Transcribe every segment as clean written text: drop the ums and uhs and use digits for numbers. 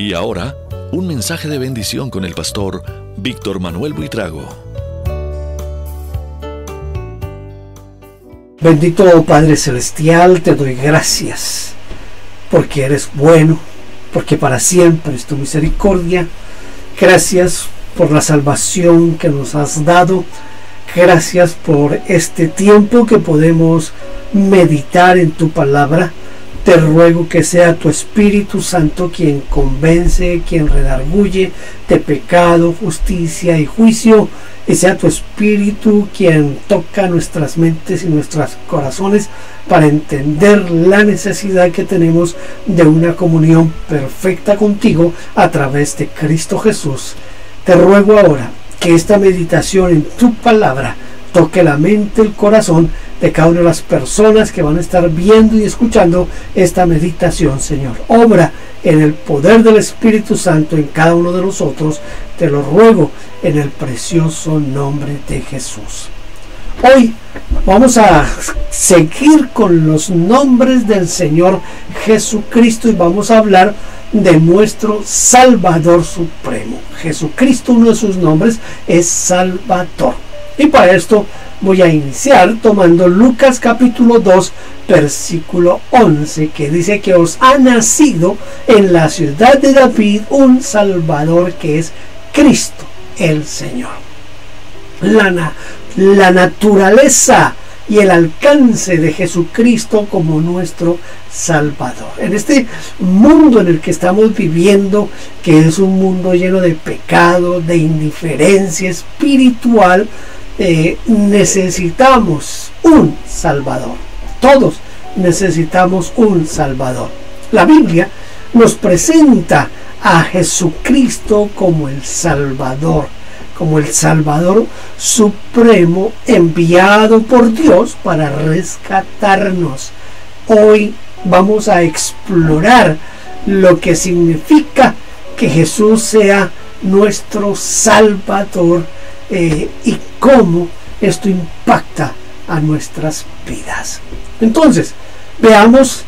Y ahora, un mensaje de bendición con el pastor Víctor Manuel Buitrago. Bendito Padre Celestial, te doy gracias porque eres bueno, porque para siempre es tu misericordia. Gracias por la salvación que nos has dado. Gracias por este tiempo que podemos meditar en tu palabra. Te ruego que sea tu Espíritu Santo quien convence, quien redarguye de pecado, justicia y juicio, y sea tu Espíritu quien toca nuestras mentes y nuestros corazones para entender la necesidad que tenemos de una comunión perfecta contigo a través de Cristo Jesús. Te ruego ahora que esta meditación en tu palabra toque la mente, el corazón de cada una de las personas que van a estar viendo y escuchando esta meditación, Señor. Obra en el poder del Espíritu Santo en cada uno de nosotros. Te lo ruego en el precioso nombre de Jesús. Hoy vamos a seguir con los nombres del Señor Jesucristo y vamos a hablar de nuestro Salvador Supremo. Jesucristo, uno de sus nombres es Salvador. Y para esto voy a iniciar tomando Lucas capítulo 2, versículo 11, que dice que os ha nacido en la ciudad de David un Salvador que es Cristo el Señor. La naturaleza y el alcance de Jesucristo como nuestro Salvador. En este mundo en el que estamos viviendo, que es un mundo lleno de pecado, de indiferencia espiritual, necesitamos un Salvador. Todos necesitamos un Salvador. La Biblia nos presenta a Jesucristo como el Salvador supremo, enviado por Dios para rescatarnos. Hoy vamos a explorar lo que significa que Jesús sea nuestro Salvador y cómo esto impacta a nuestras vidas. Entonces, veamos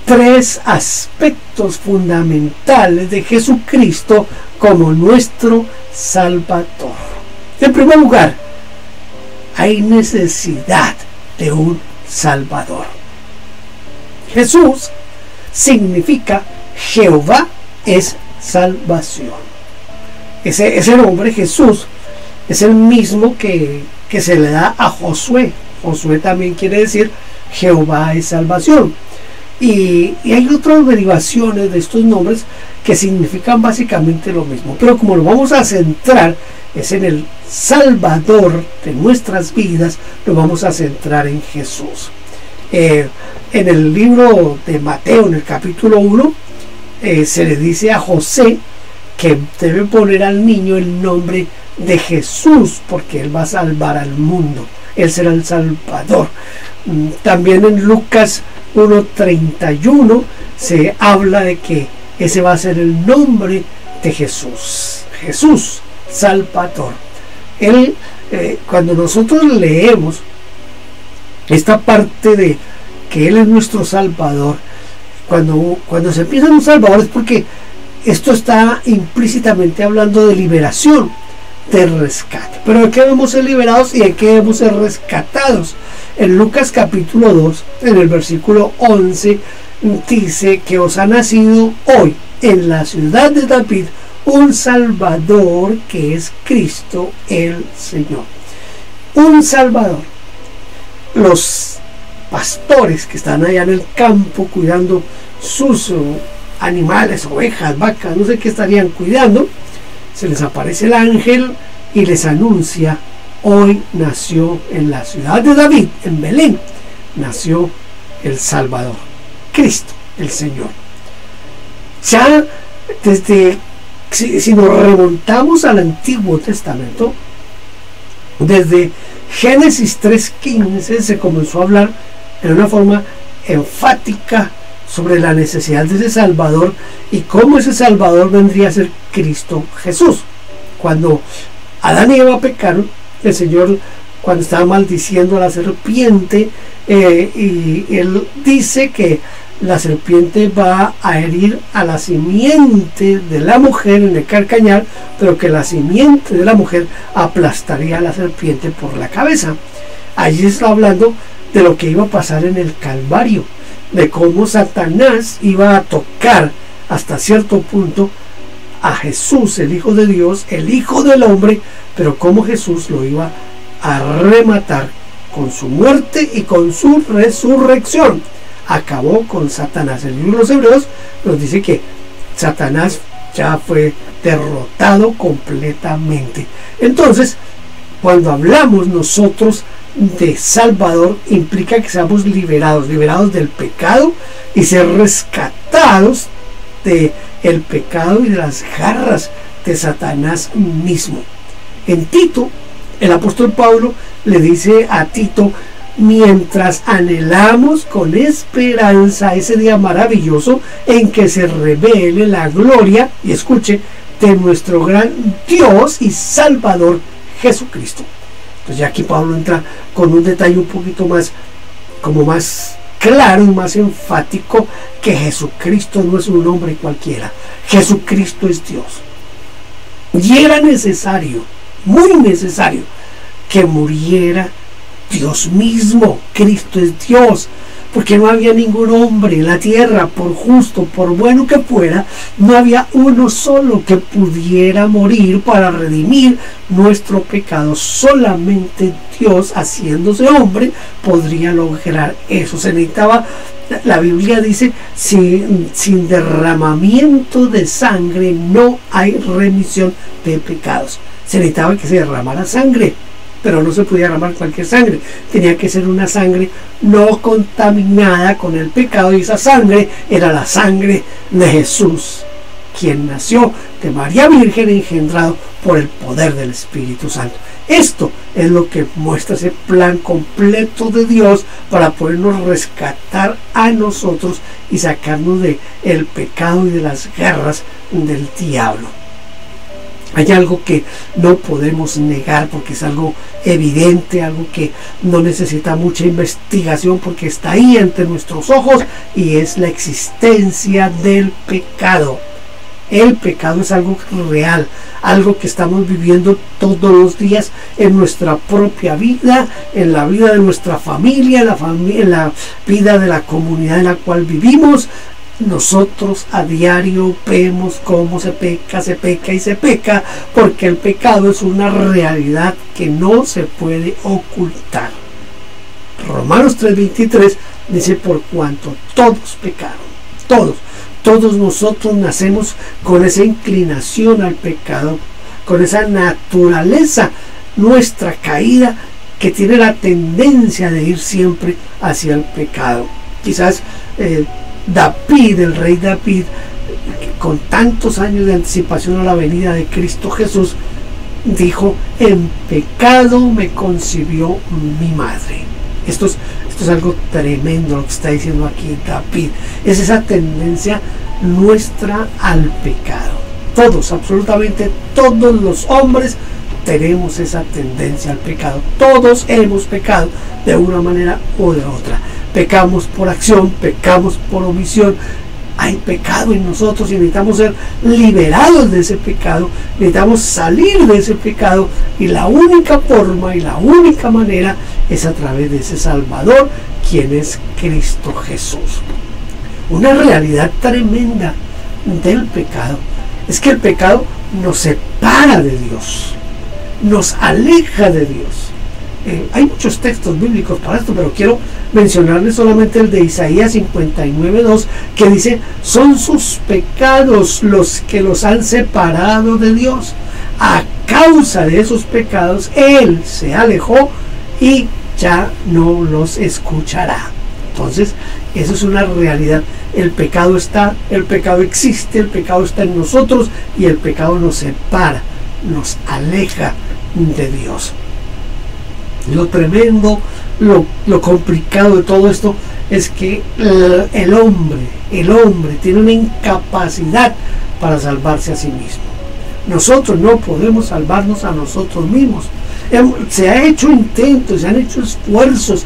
tres aspectos fundamentales de Jesucristo como nuestro Salvador. En primer lugar, hay necesidad de un Salvador. Jesús significa Jehová es salvación. Ese nombre, Jesús, es el mismo que se le da a Josué. Josué también quiere decir Jehová es salvación. Y hay otras derivaciones de estos nombres que significan básicamente lo mismo. Pero como lo vamos a centrar es en el Salvador de nuestras vidas, lo vamos a centrar en Jesús. En el libro de Mateo, en el capítulo 1, se le dice a José que debe poner al niño el nombre de Jesús, porque él va a salvar al mundo. Él será el Salvador. También en Lucas 1:31 se habla de que ese va a ser el nombre de Jesús. Jesús, Salvador. Él, cuando nosotros leemos esta parte de que Él es nuestro Salvador, cuando se piensa en un Salvador es porque esto está implícitamente hablando de liberación, de rescate. Pero ¿de qué debemos ser liberados y de qué debemos ser rescatados? En Lucas capítulo 2, en el versículo 11, dice que os ha nacido hoy en la ciudad de David un Salvador que es Cristo el Señor. Un Salvador. Los pastores que están allá en el campo cuidando sus animales, ovejas, vacas, no sé qué estarían cuidando, se les aparece el ángel y les anuncia: hoy nació en la ciudad de David, en Belén, nació el Salvador, Cristo el Señor. Ya desde, si nos remontamos al Antiguo Testamento, desde Génesis 3:15 se comenzó a hablar en una forma enfática sobre la necesidad de ese Salvador y cómo ese Salvador vendría a ser Cristo Jesús. Cuando Adán y Eva pecaron, el Señor, cuando estaba maldiciendo a la serpiente, y él dice que la serpiente va a herir a la simiente de la mujer en el calcañar, pero que la simiente de la mujer aplastaría a la serpiente por la cabeza. Allí está hablando de lo que iba a pasar en el Calvario, de cómo Satanás iba a tocar hasta cierto punto a Jesús, el Hijo de Dios, el Hijo del Hombre, pero cómo Jesús lo iba a rematar con su muerte y con su resurrección. Acabó con Satanás. El libro de los Hebreos nos dice que Satanás ya fue derrotado completamente. Entonces, cuando hablamos nosotros de Salvador, implica que seamos liberados del pecado y ser rescatados del pecado y de las garras de Satanás mismo. En Tito, el apóstol Pablo le dice a Tito: mientras anhelamos con esperanza ese día maravilloso en que se revele la gloria, y escuche, de nuestro gran Dios y Salvador Jesucristo. Entonces ya aquí Pablo entra con un detalle un poquito más, como más claro y más enfático, que Jesucristo no es un hombre cualquiera. Jesucristo es Dios. Y era necesario, muy necesario, que muriera Dios mismo. Cristo es Dios, porque no había ningún hombre en la tierra, por justo, por bueno que fuera, no había uno solo que pudiera morir para redimir nuestro pecado. Solamente Dios, haciéndose hombre, podría lograr eso. Se necesitaba, la Biblia dice, sin derramamiento de sangre no hay remisión de pecados. Se necesitaba que se derramara sangre, pero no se podía derramar cualquier sangre. Tenía que ser una sangre no contaminada con el pecado, y esa sangre era la sangre de Jesús, quien nació de María Virgen, engendrado por el poder del Espíritu Santo. Esto es lo que muestra ese plan completo de Dios para podernos rescatar a nosotros y sacarnos del pecado y de las garras del diablo. Hay algo que no podemos negar porque es algo evidente, algo que no necesita mucha investigación porque está ahí ante nuestros ojos, y es la existencia del pecado. El pecado es algo real, algo que estamos viviendo todos los días en nuestra propia vida, en la vida de nuestra familia, en la vida de la comunidad en la cual vivimos. Nosotros a diario vemos cómo se peca y se peca, porque el pecado es una realidad que no se puede ocultar. Romanos 3:23 dice: por cuanto todos pecaron, todos nosotros nacemos con esa inclinación al pecado, con esa naturaleza nuestra caída que tiene la tendencia de ir siempre hacia el pecado. Quizás David, el rey David, con tantos años de anticipación a la venida de Cristo Jesús, dijo: en pecado me concibió mi madre. Esto es algo tremendo lo que está diciendo aquí David. Es esa tendencia nuestra al pecado. Todos, absolutamente todos los hombres tenemos esa tendencia al pecado. Todos hemos pecado de una manera o de otra. Pecamos por acción, pecamos por omisión. Hay pecado en nosotros y necesitamos ser liberados de ese pecado, necesitamos salir de ese pecado, y la única forma y la única manera es a través de ese Salvador, quien es Cristo Jesús. Una realidad tremenda del pecado es que el pecado nos separa de Dios, nos aleja de Dios. Hay muchos textos bíblicos para esto, pero quiero mencionarles solamente el de Isaías 59:2, que dice: son sus pecados los que los han separado de Dios. A causa de esos pecados Él se alejó y ya no los escuchará. Entonces, eso es una realidad. El pecado está, el pecado existe, el pecado está en nosotros, y el pecado nos separa, nos aleja de Dios. Lo tremendo, lo complicado de todo esto es que el hombre tiene una incapacidad para salvarse a sí mismo. Nosotros no podemos salvarnos a nosotros mismos. Se ha hecho intentos, se han hecho esfuerzos,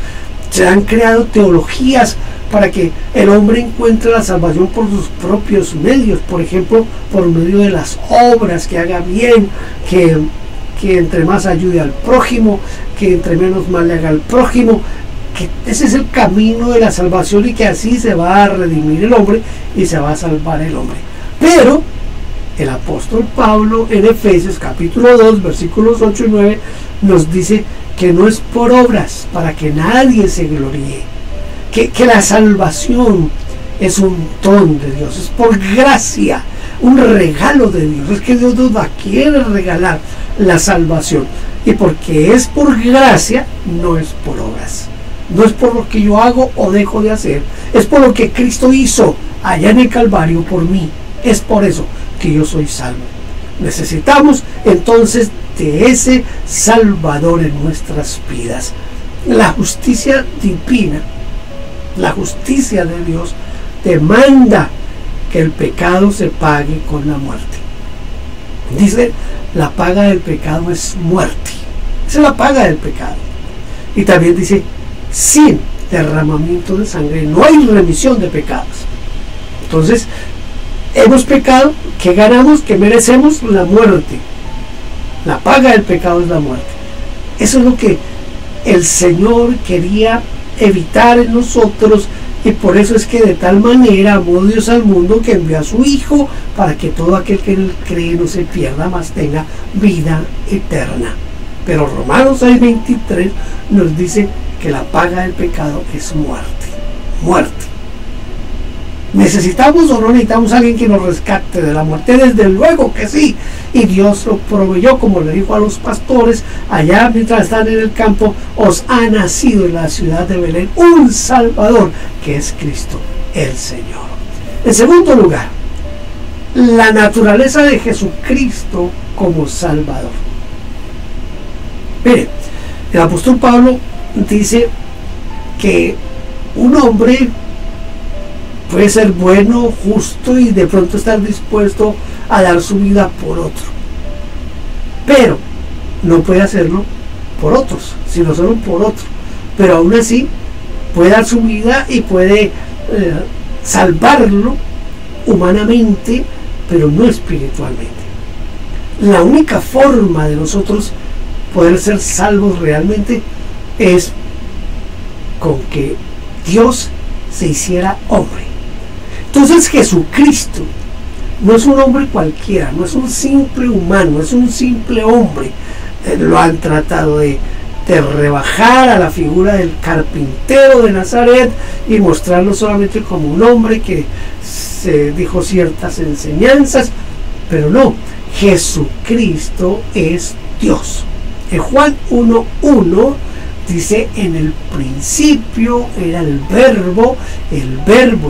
Se han creado teologías para que el hombre encuentre la salvación por sus propios medios, por ejemplo, por medio de las obras, que haga bien, que entre más ayude al prójimo, que entre menos mal le haga al prójimo, que ese es el camino de la salvación y que así se va a redimir el hombre y se va a salvar el hombre. Pero el apóstol Pablo en Efesios capítulo 2 versículos 8 y 9 nos dice que no es por obras para que nadie se gloríe, que la salvación es un don de Dios, es por gracia, un regalo de Dios. Es que Dios nos la quiere regalar, la salvación, y porque es por gracia, no es por obras, no es por lo que yo hago o dejo de hacer, es por lo que Cristo hizo allá en el Calvario por mí. Es por eso que yo soy salvo. Necesitamos entonces de ese Salvador en nuestras vidas. La justicia divina, la justicia de Dios, demanda que el pecado se pague con la muerte. Dice, la paga del pecado es muerte. Esa es la paga del pecado. Y también dice, sin derramamiento de sangre no hay remisión de pecados. Entonces, hemos pecado, ¿qué ganamos? Que merecemos la muerte. La paga del pecado es la muerte. Eso es lo que el Señor quería evitar en nosotros, y por eso es que de tal manera amó Dios al mundo que envió a su Hijo para que todo aquel que en él cree no se pierda, mas tenga vida eterna. Pero Romanos 6:23 nos dice que la paga del pecado es muerte. Muerte. ¿Necesitamos o no necesitamos a alguien que nos rescate de la muerte? Desde luego que sí. Y Dios lo proveyó, como le dijo a los pastores allá mientras están en el campo: os ha nacido en la ciudad de Belén un Salvador, que es Cristo el Señor. En segundo lugar, la naturaleza de Jesucristo como Salvador. Mire, el apóstol Pablo dice que un hombre puede ser bueno, justo y de pronto estar dispuesto a dar su vida por otro, pero no puede hacerlo por otros, sino solo por otro. Pero aún así puede dar su vida y puede salvarlo humanamente, pero no espiritualmente. La única forma de nosotros poder ser salvos realmente es con que Dios se hiciera hombre. Entonces Jesucristo no es un hombre cualquiera, no es un simple humano, es un simple hombre. Lo han tratado de rebajar a la figura del carpintero de Nazaret y mostrarlo solamente como un hombre que se dijo ciertas enseñanzas, pero no, Jesucristo es Dios. En Juan 1:1 dice: en el principio era el verbo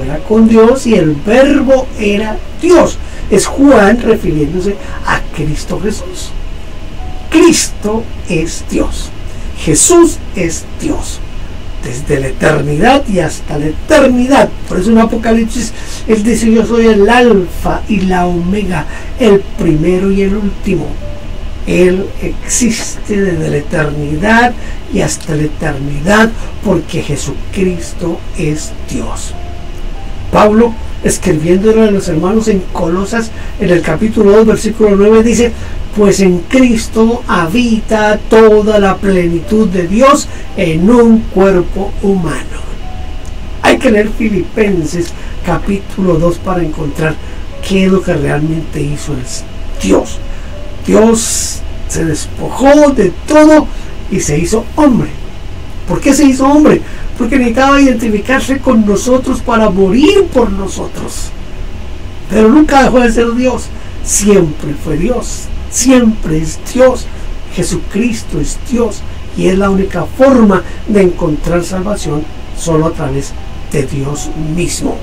era con Dios y el verbo era Dios. Es Juan refiriéndose a Cristo Jesús. Cristo es Dios. Jesús es Dios. Desde la eternidad y hasta la eternidad. Por eso en Apocalipsis Él dice: yo soy el alfa y la omega, el primero y el último. Él existe desde la eternidad y hasta la eternidad, porque Jesucristo es Dios. Pablo, escribiéndole a los hermanos en Colosas, en el capítulo 2, versículo 9, dice: pues en Cristo habita toda la plenitud de Dios en un cuerpo humano. Hay que leer Filipenses capítulo 2 para encontrar qué es lo que realmente hizo el Dios. Dios se despojó de todo y se hizo hombre. ¿Por qué se hizo hombre? Porque necesitaba identificarse con nosotros para morir por nosotros. Pero nunca dejó de ser Dios. Siempre fue Dios. Siempre es Dios. Jesucristo es Dios. Y es la única forma de encontrar salvación, solo a través de Dios mismo.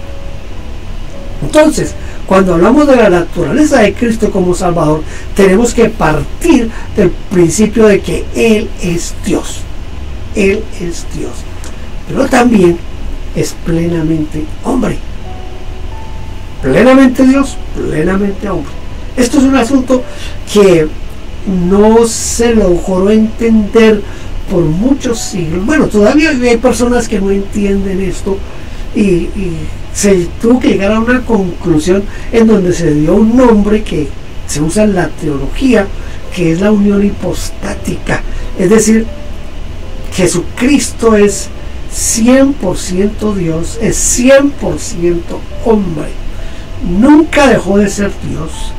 Entonces, cuando hablamos de la naturaleza de Cristo como Salvador, tenemos que partir del principio de que Él es Dios. Él es Dios. Pero también es plenamente hombre. Plenamente Dios, plenamente hombre. Esto es un asunto que no se logró entender por muchos siglos. Bueno, todavía hay personas que no entienden esto y se tuvo que llegar a una conclusión en donde se dio un nombre que se usa en la teología, que es la unión hipostática. Es decir, Jesucristo es 100% Dios, es 100% hombre. Nunca dejó de ser Dios.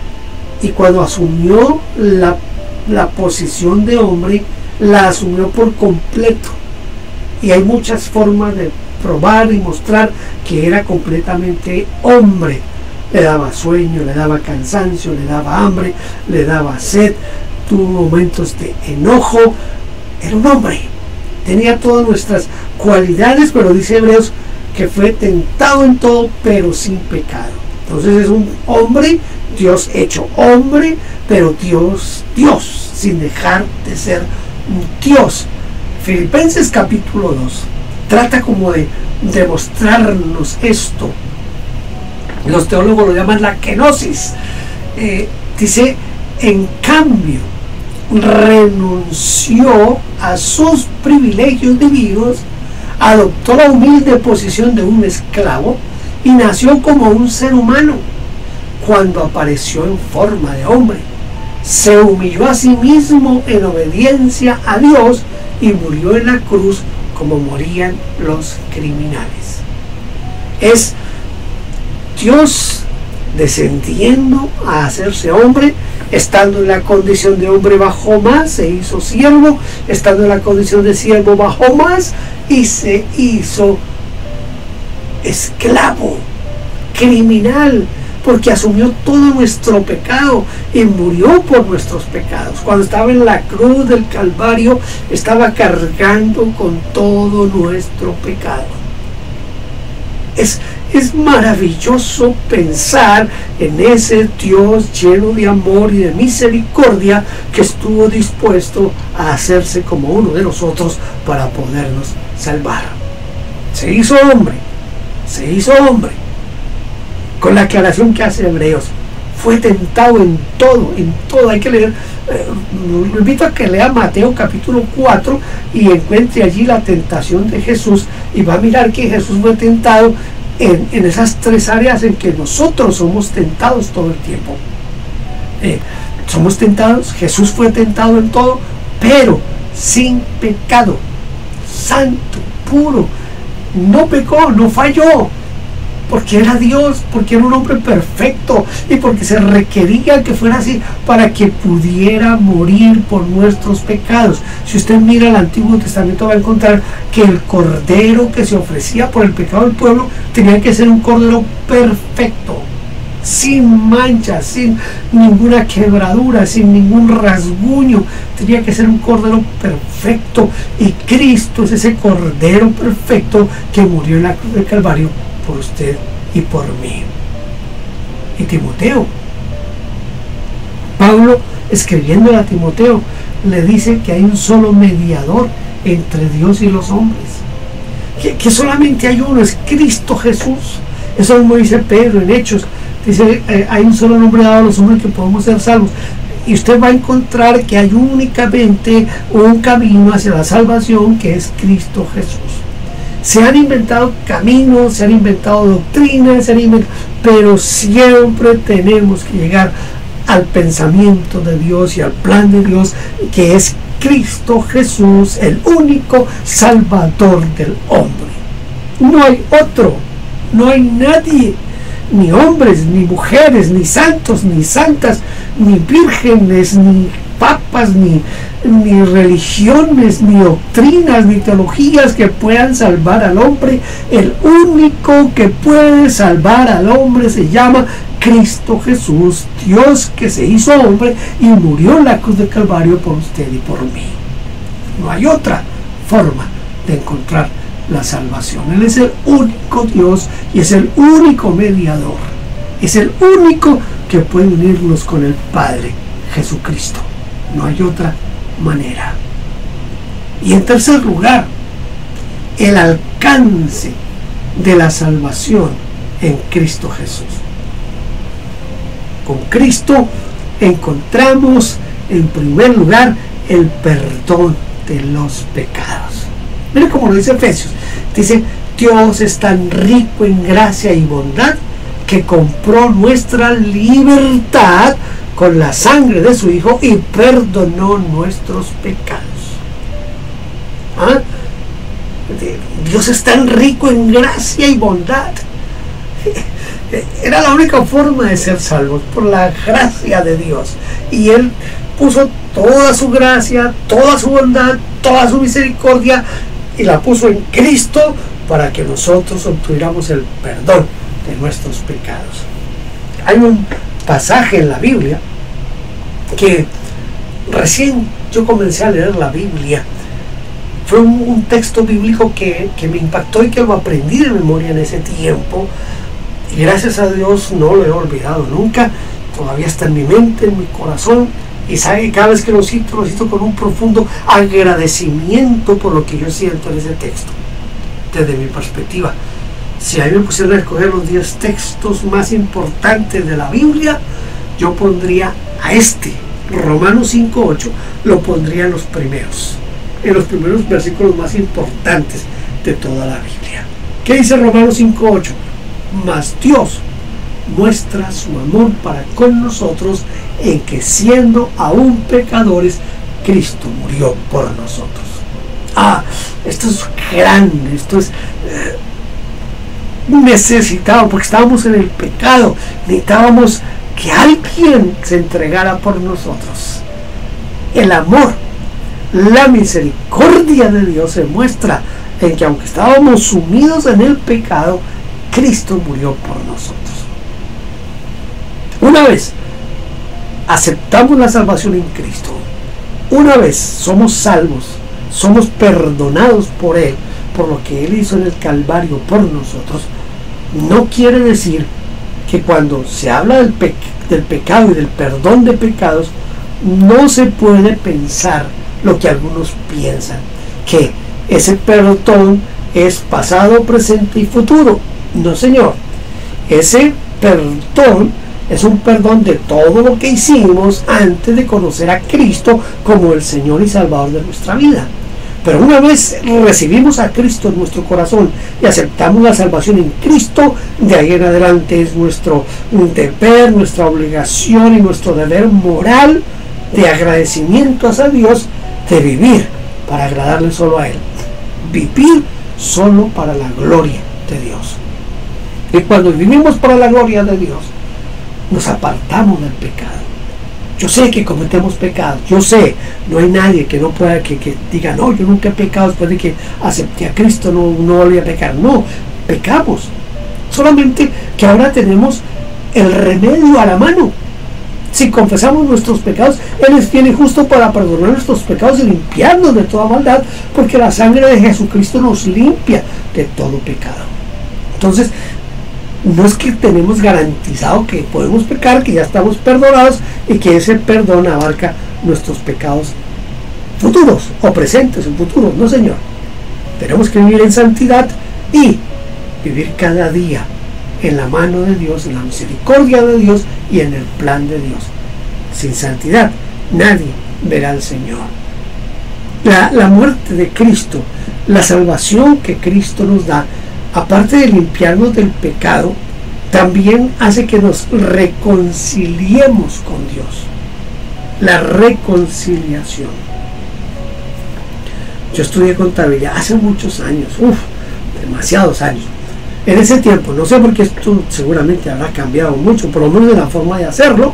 Y cuando asumió la posición de hombre, la asumió por completo. Y hay muchas formas de probar y mostrar que era completamente hombre. Le daba sueño, le daba cansancio, le daba hambre, le daba sed, tuvo momentos de enojo. Era un hombre, tenía todas nuestras cualidades, pero dice Hebreos que fue tentado en todo, pero sin pecado. Entonces es un hombre, Dios hecho hombre, pero Dios, sin dejar de ser Dios. Filipenses capítulo 2 trata como de demostrarnos esto. Los teólogos lo llaman la kenosis. Dice, en cambio, renunció a sus privilegios divinos, adoptó la humilde posición de un esclavo y nació como un ser humano. Cuando apareció en forma de hombre, se humilló a sí mismo en obediencia a Dios y murió en la cruz como morían los criminales. Es Dios descendiendo a hacerse hombre, estando en la condición de hombre bajó más, se hizo siervo, estando en la condición de siervo bajó más y se hizo esclavo, criminal, porque asumió todo nuestro pecado y murió por nuestros pecados. Cuando estaba en la cruz del Calvario, estaba cargando con todo nuestro pecado. Es maravilloso pensar en ese Dios lleno de amor y de misericordia que estuvo dispuesto a hacerse como uno de nosotros para podernos salvar. Se hizo hombre, con la aclaración que hace Hebreos. Fue tentado en todo. Hay que leer, lo invito a que lea Mateo capítulo 4 y encuentre allí la tentación de Jesús y va a mirar que Jesús fue tentado en esas tres áreas en que nosotros somos tentados todo el tiempo. Somos tentados, Jesús fue tentado en todo, pero sin pecado, santo, puro, no pecó, no falló, porque era Dios, porque era un hombre perfecto y porque se requería que fuera así para que pudiera morir por nuestros pecados. Si usted mira el Antiguo Testamento va a encontrar que el cordero que se ofrecía por el pecado del pueblo tenía que ser un cordero perfecto, sin mancha, sin ninguna quebradura, sin ningún rasguño. Tenía que ser un cordero perfecto, y Cristo es ese cordero perfecto que murió en la cruz del Calvario por usted y por mí. Y Timoteo, Pablo escribiendo a Timoteo, le dice que hay un solo mediador entre Dios y los hombres, que solamente hay uno, es Cristo Jesús. Eso mismo dice Pedro en Hechos, dice hay un solo nombre dado a los hombres que podemos ser salvos. Y usted va a encontrar que hay únicamente un camino hacia la salvación, que es Cristo Jesús. Se han inventado caminos, se han inventado doctrinas, pero siempre tenemos que llegar al pensamiento de Dios y al plan de Dios, que es Cristo Jesús, el único Salvador del hombre. No hay otro, no hay nadie, ni hombres, ni mujeres, ni santos, ni santas, ni vírgenes, ni papas, ni religiones, ni doctrinas, ni teologías que puedan salvar al hombre. El único que puede salvar al hombre se llama Cristo Jesús, Dios que se hizo hombre y murió en la cruz del Calvario por usted y por mí. No hay otra forma de encontrar la salvación. Él es el único Dios y es el único mediador. Es el único que puede unirnos con el Padre, Jesucristo. No hay otra manera. Y en tercer lugar, el alcance de la salvación en Cristo Jesús. Con Cristo encontramos en primer lugar el perdón de los pecados. Mire cómo lo dice Efesios. Dice: Dios es tan rico en gracia y bondad que compró nuestra libertad con la sangre de su Hijo y perdonó nuestros pecados. ¿Ah? Dios es tan rico en gracia y bondad. Era la única forma de ser salvos, por la gracia de Dios. Y Él puso toda su gracia, toda su bondad, toda su misericordia, y la puso en Cristo para que nosotros obtuviéramos el perdón de nuestros pecados. Hay un pasaje en la Biblia que recién yo comencé a leer la Biblia. Fue un texto bíblico que me impactó y que lo aprendí de memoria en ese tiempo. Y gracias a Dios no lo he olvidado nunca. Todavía está en mi mente, en mi corazón. Y sabe, cada vez que lo cito con un profundo agradecimiento por lo que yo siento en ese texto. Desde mi perspectiva, si a mí me pusieran a escoger los 10 textos más importantes de la Biblia, yo pondría a Romanos 5:8, lo pondría en los primeros versículos más importantes de toda la Biblia. ¿Qué dice Romanos 5:8? Mas Dios muestra su amor para con nosotros en que, siendo aún pecadores, Cristo murió por nosotros. Esto es grande, esto es necesitado, porque estábamos en el pecado, necesitábamos que alguien se entregara por nosotros. El amor, la misericordia de Dios se muestra en que, aunque estábamos sumidos en el pecado, Cristo murió por nosotros. Una vez aceptamos la salvación en Cristo, una vez somos salvos, somos perdonados por Él, por lo que Él hizo en el Calvario por nosotros, no quiere decir que cuando se habla del pecado y del perdón de pecados, no se puede pensar lo que algunos piensan, que ese perdón es pasado, presente y futuro. No, señor. Ese perdón es un perdón de todo lo que hicimos antes de conocer a Cristo como el Señor y Salvador de nuestra vida. Pero una vez recibimos a Cristo en nuestro corazón y aceptamos la salvación en Cristo, de ahí en adelante es nuestro deber, nuestra obligación y nuestro deber moral de agradecimiento hacia Dios, de vivir para agradarle solo a Él, vivir solo para la gloria de Dios. Y cuando vivimos para la gloria de Dios, nos apartamos del pecado. Yo sé que cometemos pecados, yo sé, no hay nadie que no pueda, que diga: no, yo nunca he pecado después de que acepté a Cristo, no volví a pecar. No, pecamos, solamente que ahora tenemos el remedio a la mano. Si confesamos nuestros pecados, Él es fiel y justo para perdonar nuestros pecados y limpiarnos de toda maldad, porque la sangre de Jesucristo nos limpia de todo pecado. Entonces, no es que tenemos garantizado que podemos pecar, que ya estamos perdonados y que ese perdón abarca nuestros pecados futuros o presentes o futuros. No, señor. Tenemos que vivir en santidad y vivir cada día en la mano de Dios, en la misericordia de Dios y en el plan de Dios. Sin santidad nadie verá al Señor. La muerte de Cristo, la salvación que Cristo nos da, aparte de limpiarnos del pecado, también hace que nos reconciliemos con Dios. La reconciliación. Yo estudié contabilidad hace muchos años, demasiados años. En ese tiempo, no sé por qué esto seguramente habrá cambiado mucho, por lo menos de la forma de hacerlo,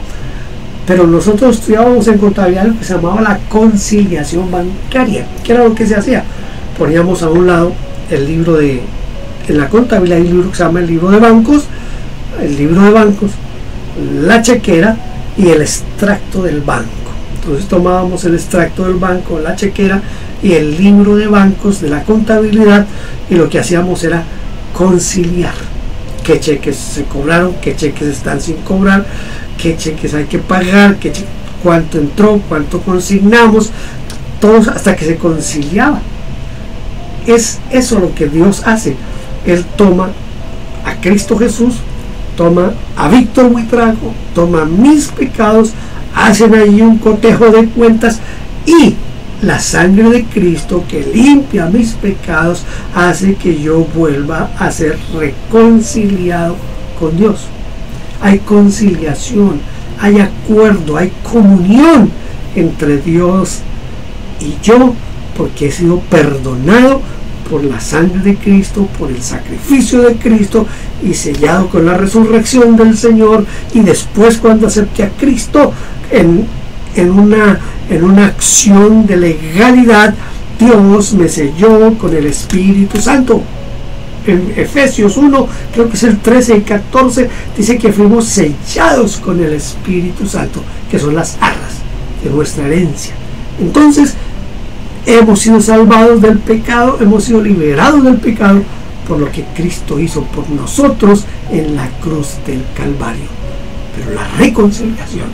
pero nosotros estudiábamos en contabilidad lo que se llamaba la conciliación bancaria. ¿Qué era lo que se hacía? Poníamos a un lado el libro en la contabilidad hay un libro que se llama el libro de bancos, la chequera y el extracto del banco. Entonces tomábamos el extracto del banco, la chequera y el libro de bancos de la contabilidad, y lo que hacíamos era conciliar qué cheques se cobraron, qué cheques están sin cobrar, qué cheques hay que pagar, cuánto entró, cuánto consignamos, todos, hasta que se conciliaba. Es eso lo que Dios hace. Él toma a Cristo Jesús, toma a Víctor Buitrago, toma mis pecados, hacen allí un cotejo de cuentas y la sangre de Cristo que limpia mis pecados hace que yo vuelva a ser reconciliado con Dios. Hay conciliación, hay acuerdo, hay comunión entre Dios y yo, porque he sido perdonado por la sangre de Cristo, por el sacrificio de Cristo y sellado con la resurrección del Señor. Y después, cuando acepté a Cristo en una acción de legalidad, Dios me selló con el Espíritu Santo. En Efesios 1, creo que es el 13 y 14, dice que fuimos sellados con el Espíritu Santo, que son las arras de nuestra herencia. Entonces, hemos sido salvados del pecado, hemos sido liberados del pecado por lo que Cristo hizo por nosotros en la cruz del Calvario. Pero la reconciliación,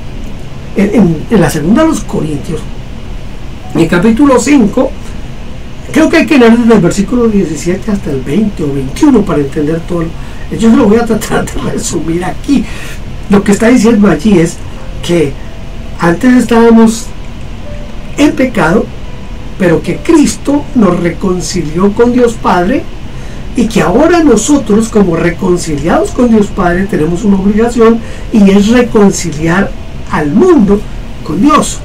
en la segunda de los Corintios, en el capítulo 5, creo que hay que leer desde el versículo 17 hasta el 20 o 21 para entender todo. Yo lo voy a tratar de resumir aquí. Lo que está diciendo allí es que antes estábamos en pecado, pero que Cristo nos reconcilió con Dios Padre, y que ahora nosotros, como reconciliados con Dios Padre, tenemos una obligación, y es reconciliar al mundo con Dios.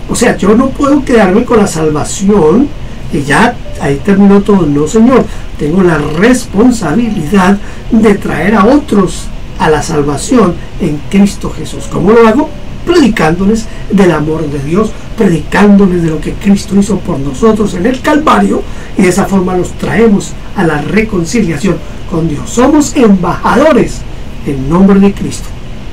O sea, yo no puedo quedarme con la salvación y ya ahí terminó todo. No, Señor, tengo la responsabilidad de traer a otros a la salvación en Cristo Jesús. ¿Cómo lo hago? Predicándoles del amor de Dios, predicándoles de lo que Cristo hizo por nosotros en el Calvario, y de esa forma los traemos a la reconciliación con Dios. Somos embajadores en nombre de Cristo,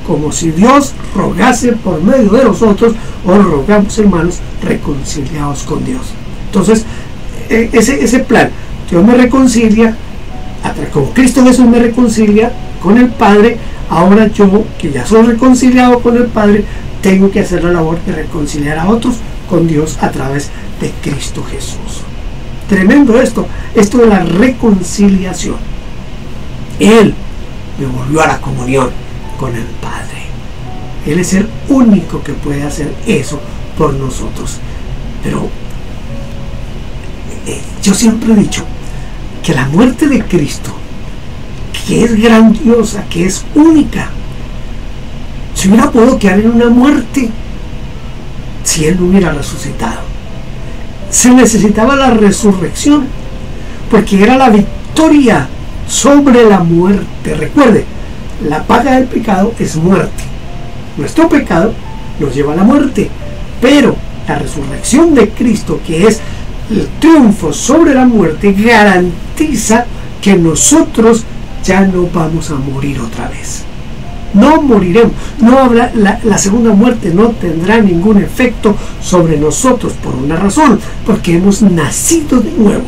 como si Dios rogase por medio de nosotros, o rogamos, hermanos, reconciliados con Dios. Entonces, ese plan, Dios me reconcilia, con Cristo Jesús me reconcilia con el Padre. Ahora yo, que ya soy reconciliado con el Padre, tengo que hacer la labor de reconciliar a otros con Dios a través de Cristo Jesús. Tremendo esto de la reconciliación. Él me volvió a la comunión con el Padre. Él es el único que puede hacer eso por nosotros. Pero yo siempre he dicho que la muerte de Cristo, que es grandiosa, que es única, se hubiera podido quedar en una muerte si Él no hubiera resucitado. Se necesitaba la resurrección, porque era la victoria sobre la muerte. Recuerde, la paga del pecado es muerte. Nuestro pecado nos lleva a la muerte, pero la resurrección de Cristo, que es el triunfo sobre la muerte, garantiza que nosotros ya no vamos a morir otra vez. No moriremos, no habrá la segunda muerte, no tendrá ningún efecto sobre nosotros, por una razón, porque hemos nacido de nuevo.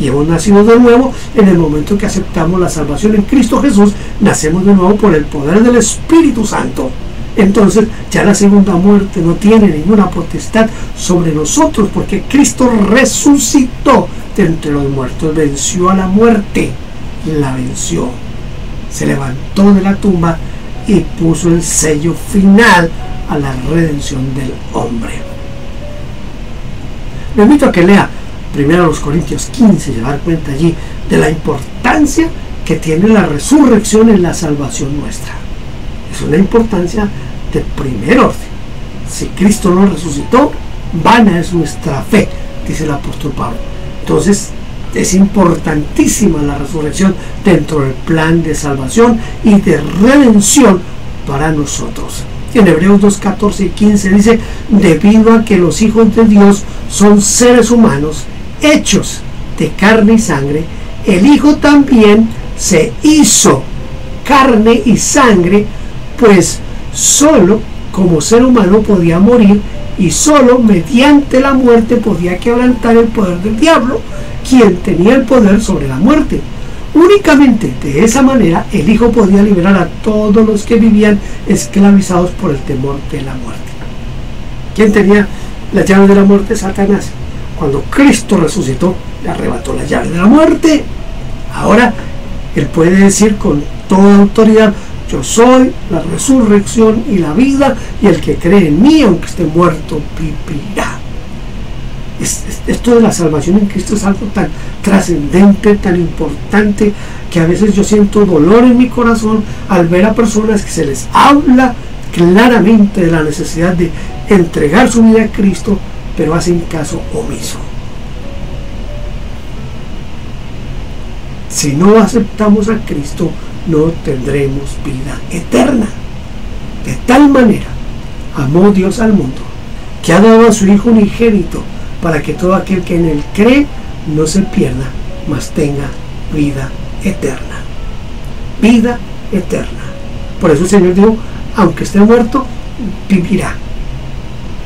Y hemos nacido de nuevo en el momento que aceptamos la salvación en Cristo Jesús. Nacemos de nuevo por el poder del Espíritu Santo. Entonces ya la segunda muerte no tiene ninguna potestad sobre nosotros, porque Cristo resucitó de entre los muertos, venció a la muerte, la venció, se levantó de la tumba y puso el sello final a la redención del hombre. Le invito a que lea primero los Corintios 15 y se va a dar cuenta allí de la importancia que tiene la resurrección en la salvación nuestra. Es una importancia de primer orden. Si Cristo no resucitó, vana es nuestra fe, dice el apóstol Pablo. Entonces es importantísima la resurrección dentro del plan de salvación y de redención para nosotros. En Hebreos 2, 14 y 15 dice: debido a que los hijos de Dios son seres humanos hechos de carne y sangre, el Hijo también se hizo carne y sangre, pues solo como ser humano podía morir, y solo mediante la muerte podía quebrantar el poder del diablo, quien tenía el poder sobre la muerte. Únicamente de esa manera el Hijo podía liberar a todos los que vivían esclavizados por el temor de la muerte. ¿Quién tenía las llaves de la muerte? Satanás. Cuando Cristo resucitó, le arrebató las llaves de la muerte. Ahora Él puede decir con toda autoridad: yo soy la resurrección y la vida, y el que cree en mí, aunque esté muerto, vivirá. Esto de la salvación en Cristo es algo tan trascendente, tan importante, que a veces yo siento dolor en mi corazón al ver a personas que se les habla claramente de la necesidad de entregar su vida a Cristo, pero hacen caso omiso. Si no aceptamos a Cristo, no tendremos vida eterna. De tal manera amó Dios al mundo, que ha dado a su Hijo unigénito, para que todo aquel que en él cree no se pierda, mas tenga vida eterna. Vida eterna. Por eso el Señor dijo, aunque esté muerto, vivirá.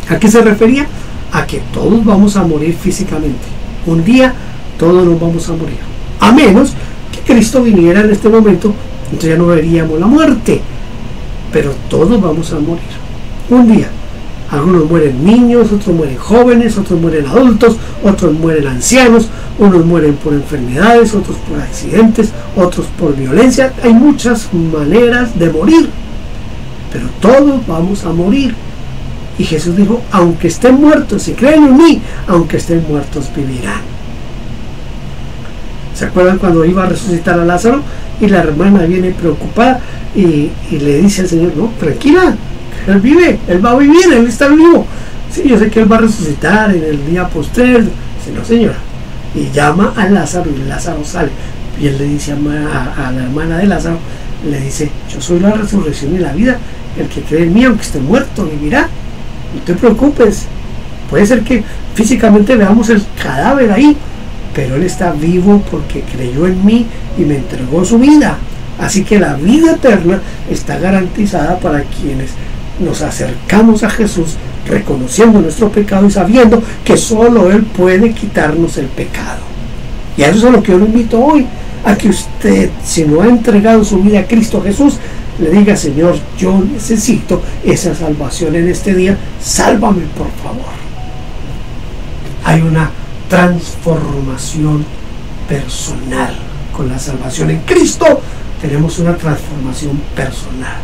¿A qué se refería? A que todos vamos a morir físicamente. Un día todos nos vamos a morir. A menos que Cristo viniera en este momento, entonces ya no veríamos la muerte. Pero todos vamos a morir. Un día. Algunos mueren niños, otros mueren jóvenes, otros mueren adultos, otros mueren ancianos, unos mueren por enfermedades, otros por accidentes, otros por violencia. Hay muchas maneras de morir, pero todos vamos a morir. Y Jesús dijo, aunque estén muertos, si creen en mí, aunque estén muertos, vivirán. ¿Se acuerdan cuando iba a resucitar a Lázaro? Y la hermana viene preocupada y le dice al Señor, no, tranquila, él vive, él va a vivir, él está vivo. Sí, yo sé que él va a resucitar en el día posterior. Dice, no señora. Y llama a Lázaro y Lázaro sale. Y él le dice a la hermana de Lázaro, le dice, yo soy la resurrección y la vida. El que cree en mí, aunque esté muerto, vivirá. No te preocupes. Puede ser que físicamente veamos el cadáver ahí, pero él está vivo porque creyó en mí y me entregó su vida. Así que la vida eterna está garantizada para quienes nos acercamos a Jesús reconociendo nuestro pecado y sabiendo que solo Él puede quitarnos el pecado. Y a eso es a lo que yo lo invito hoy, a que usted, si no ha entregado su vida a Cristo Jesús, le diga, Señor, yo necesito esa salvación en este día, sálvame por favor. Hay una transformación personal. Con la salvación en Cristo tenemos una transformación personal.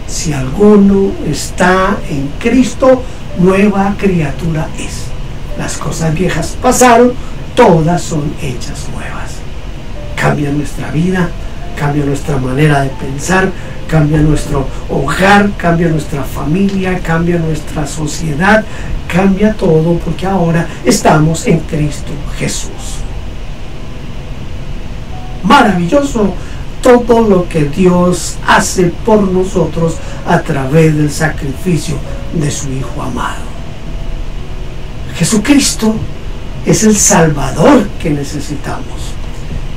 Si alguno está en Cristo, nueva criatura es. Las cosas viejas pasaron, todas son hechas nuevas. Cambia nuestra vida, cambia nuestra manera de pensar, cambia nuestro hogar, cambia nuestra familia, cambia nuestra sociedad, cambia todo porque ahora estamos en Cristo Jesús. Maravilloso todo lo que Dios hace por nosotros a través del sacrificio de su Hijo amado. Jesucristo es el Salvador que necesitamos.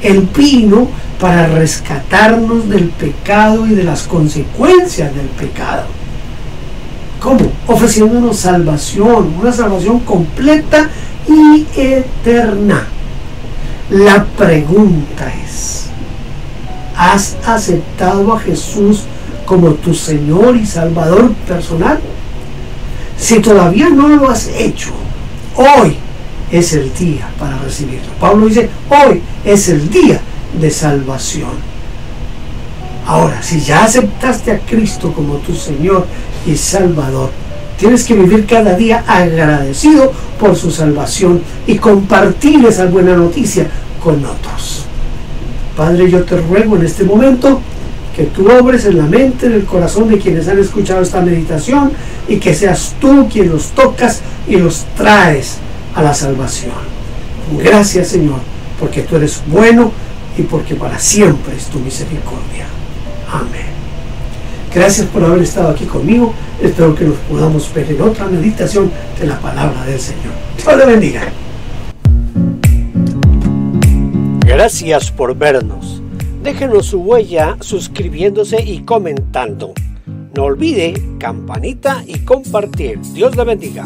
Él vino para rescatarnos del pecado y de las consecuencias del pecado. ¿Cómo? Ofreciéndonos salvación, una salvación completa y eterna. La pregunta es, ¿has aceptado a Jesús como tu Señor y Salvador personal? Si todavía no lo has hecho, hoy es el día para recibirlo. Pablo dice, hoy es el día de salvación. Ahora, si ya aceptaste a Cristo como tu Señor y Salvador, tienes que vivir cada día agradecido por su salvación y compartir esa buena noticia con otros. Padre, yo te ruego en este momento que tú obres en la mente, en el corazón de quienes han escuchado esta meditación y que seas tú quien los tocas y los traes a la salvación. Gracias, Señor, porque tú eres bueno y porque para siempre es tu misericordia. Amén. Gracias por haber estado aquí conmigo. Espero que nos podamos ver en otra meditación de la palabra del Señor. Dios le bendiga. Gracias por vernos. Déjenos su huella suscribiéndose y comentando. No olvide campanita y compartir. Dios le bendiga.